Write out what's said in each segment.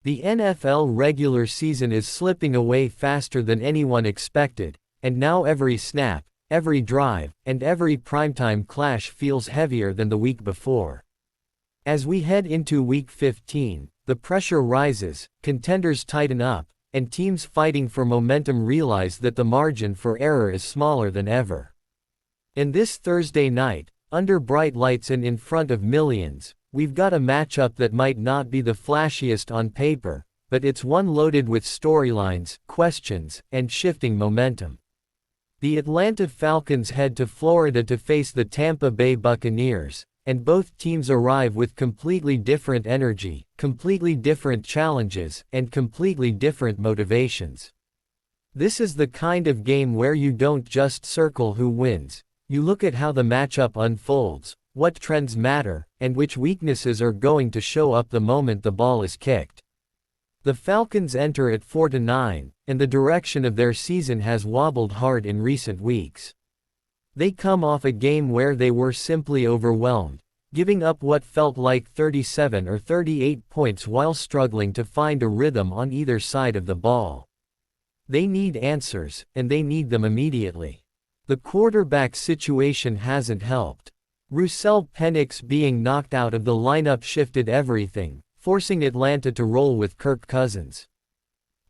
The NFL regular season is slipping away faster than anyone expected, and now every snap, every drive, and every primetime clash feels heavier than the week before. As we head into Week 15, the pressure rises, contenders tighten up, and teams fighting for momentum realize that the margin for error is smaller than ever. And this Thursday night, under bright lights and in front of millions, we've got a matchup that might not be the flashiest on paper, but it's one loaded with storylines, questions, and shifting momentum. The Atlanta Falcons head to Florida to face the Tampa Bay Buccaneers, and both teams arrive with completely different energy, completely different challenges, and completely different motivations. This is the kind of game where you don't just circle who wins, you look at how the matchup unfolds, what trends matter, and which weaknesses are going to show up the moment the ball is kicked. The Falcons enter at 4-9, and the direction of their season has wobbled hard in recent weeks. They come off a game where they were simply overwhelmed, giving up what felt like 37 or 38 points while struggling to find a rhythm on either side of the ball. They need answers, and they need them immediately. The quarterback situation hasn't helped. Russell Penix being knocked out of the lineup shifted everything, forcing Atlanta to roll with Kirk Cousins.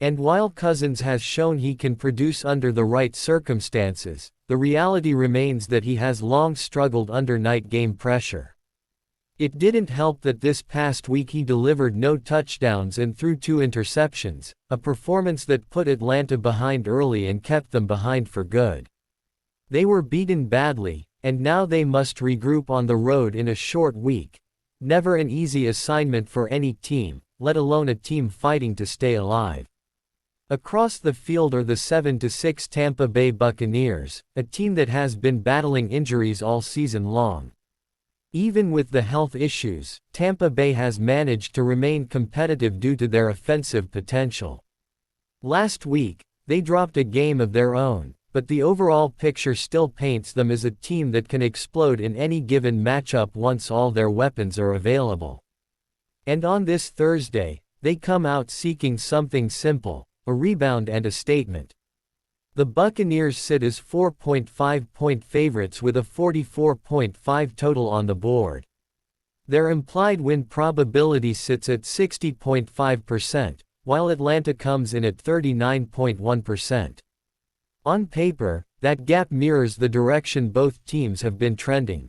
And while Cousins has shown he can produce under the right circumstances, the reality remains that he has long struggled under night game pressure. It didn't help that this past week he delivered no touchdowns and threw 2 interceptions, a performance that put Atlanta behind early and kept them behind for good. They were beaten badly, and now they must regroup on the road in a short week. Never an easy assignment for any team, let alone a team fighting to stay alive. Across the field are the 7-6 Tampa Bay Buccaneers, a team that has been battling injuries all season long. Even with the health issues, Tampa Bay has managed to remain competitive due to their offensive potential. Last week, they dropped a game of their own, but the overall picture still paints them as a team that can explode in any given matchup once all their weapons are available. And on this Thursday, they come out seeking something simple, a rebound and a statement. The Buccaneers sit as 4.5-point favorites with a 44.5 total on the board. Their implied win probability sits at 60.5%, while Atlanta comes in at 39.1%. On paper, that gap mirrors the direction both teams have been trending.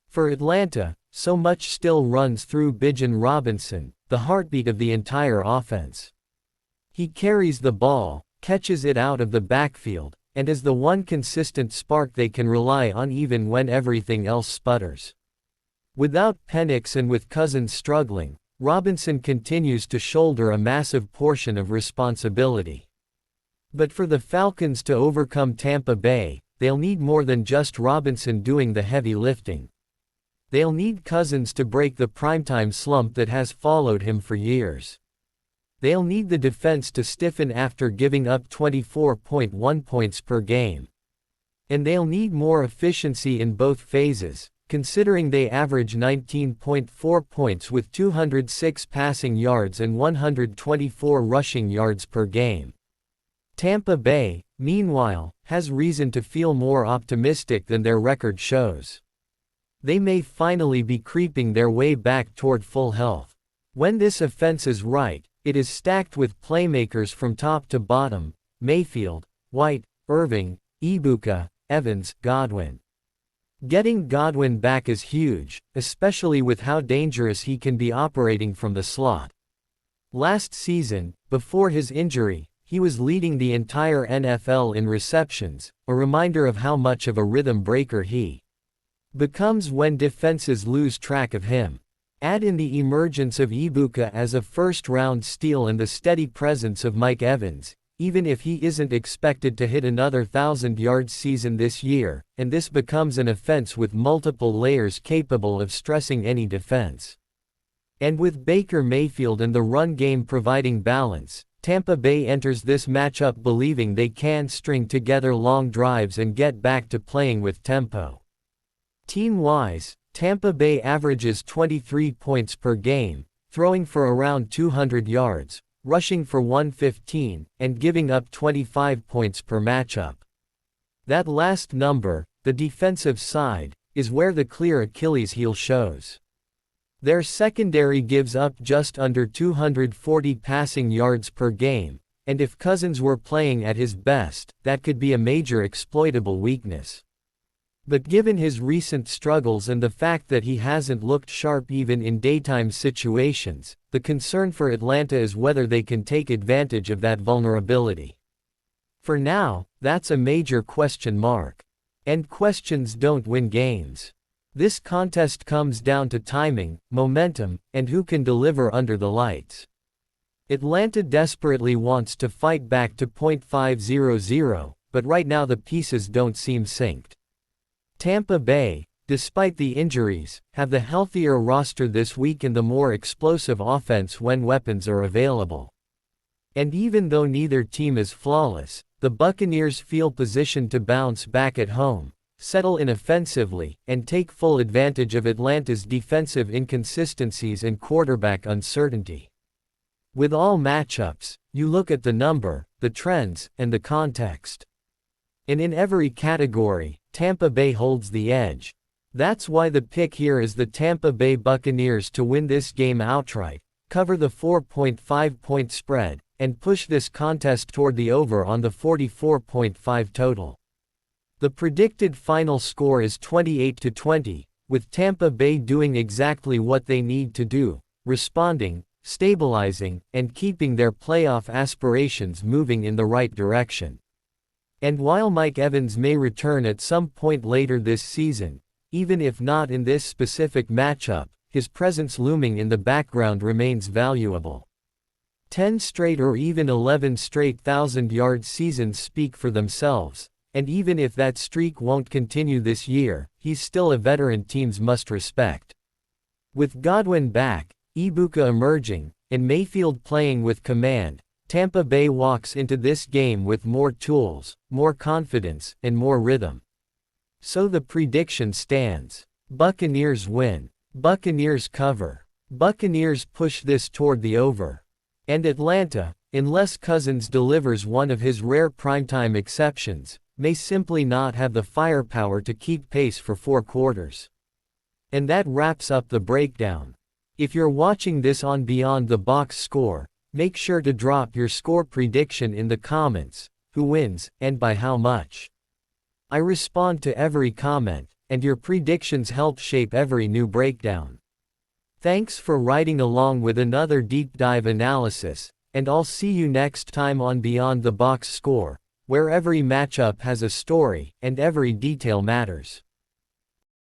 For Atlanta, so much still runs through Bijan Robinson, the heartbeat of the entire offense. He carries the ball, catches it out of the backfield, and is the one consistent spark they can rely on even when everything else sputters. Without Penix and with Cousins struggling, Robinson continues to shoulder a massive portion of responsibility. But for the Falcons to overcome Tampa Bay, they'll need more than just Robinson doing the heavy lifting. They'll need Cousins to break the primetime slump that has followed him for years. They'll need the defense to stiffen after giving up 24.1 points per game. And they'll need more efficiency in both phases, considering they average 19.4 points with 206 passing yards and 124 rushing yards per game. Tampa Bay, meanwhile, has reason to feel more optimistic than their record shows. They may finally be creeping their way back toward full health. When this offense is right, it is stacked with playmakers from top to bottom: Mayfield, White, Irving, Ibuka, Evans, Godwin. Getting Godwin back is huge, especially with how dangerous he can be operating from the slot. Last season, before his injury, he was leading the entire NFL in receptions, a reminder of how much of a rhythm breaker he becomes when defenses lose track of him. Add in the emergence of Ibuka as a first-round steal and the steady presence of Mike Evans, even if he isn't expected to hit another 1,000-yard season this year, and this becomes an offense with multiple layers capable of stressing any defense. And with Baker Mayfield and the run game providing balance, Tampa Bay enters this matchup believing they can string together long drives and get back to playing with tempo. Team-wise, Tampa Bay averages 23 points per game, throwing for around 200 yards, rushing for 115, and giving up 25 points per matchup. That last number, the defensive side, is where the clear Achilles heel shows. Their secondary gives up just under 240 passing yards per game, and if Cousins were playing at his best, that could be a major exploitable weakness. But given his recent struggles and the fact that he hasn't looked sharp even in daytime situations, the concern for Atlanta is whether they can take advantage of that vulnerability. For now, that's a major question mark. And questions don't win games. This contest comes down to timing, momentum, and who can deliver under the lights. Atlanta desperately wants to fight back to .500, but right now the pieces don't seem synced. Tampa Bay, despite the injuries, have the healthier roster this week and the more explosive offense when weapons are available. And even though neither team is flawless, the Buccaneers feel positioned to bounce back at home, settle in offensively, and take full advantage of Atlanta's defensive inconsistencies and quarterback uncertainty. With all matchups, you look at the number, the trends, and the context. And in every category, Tampa Bay holds the edge. That's why the pick here is the Tampa Bay Buccaneers to win this game outright, cover the 4.5-point spread, and push this contest toward the over on the 44.5 total. The predicted final score is 28-20, with Tampa Bay doing exactly what they need to do, responding, stabilizing, and keeping their playoff aspirations moving in the right direction. And while Mike Evans may return at some point later this season, even if not in this specific matchup, his presence looming in the background remains valuable. 10 straight or even 11 straight 1,000-yard seasons speak for themselves, and even if that streak won't continue this year, he's still a veteran teams must respect. With Godwin back, Ibuka emerging, and Mayfield playing with command, Tampa Bay walks into this game with more tools, more confidence, and more rhythm. So the prediction stands. Buccaneers win. Buccaneers cover. Buccaneers push this toward the over. And Atlanta, unless Cousins delivers one of his rare primetime exceptions, may simply not have the firepower to keep pace for 4 quarters. And that wraps up the breakdown. If you're watching this on Beyond the Box Score, make sure to drop your score prediction in the comments, who wins, and by how much. I respond to every comment, and your predictions help shape every new breakdown. Thanks for riding along with another deep dive analysis, and I'll see you next time on Beyond the Box Score, where every matchup has a story, and every detail matters.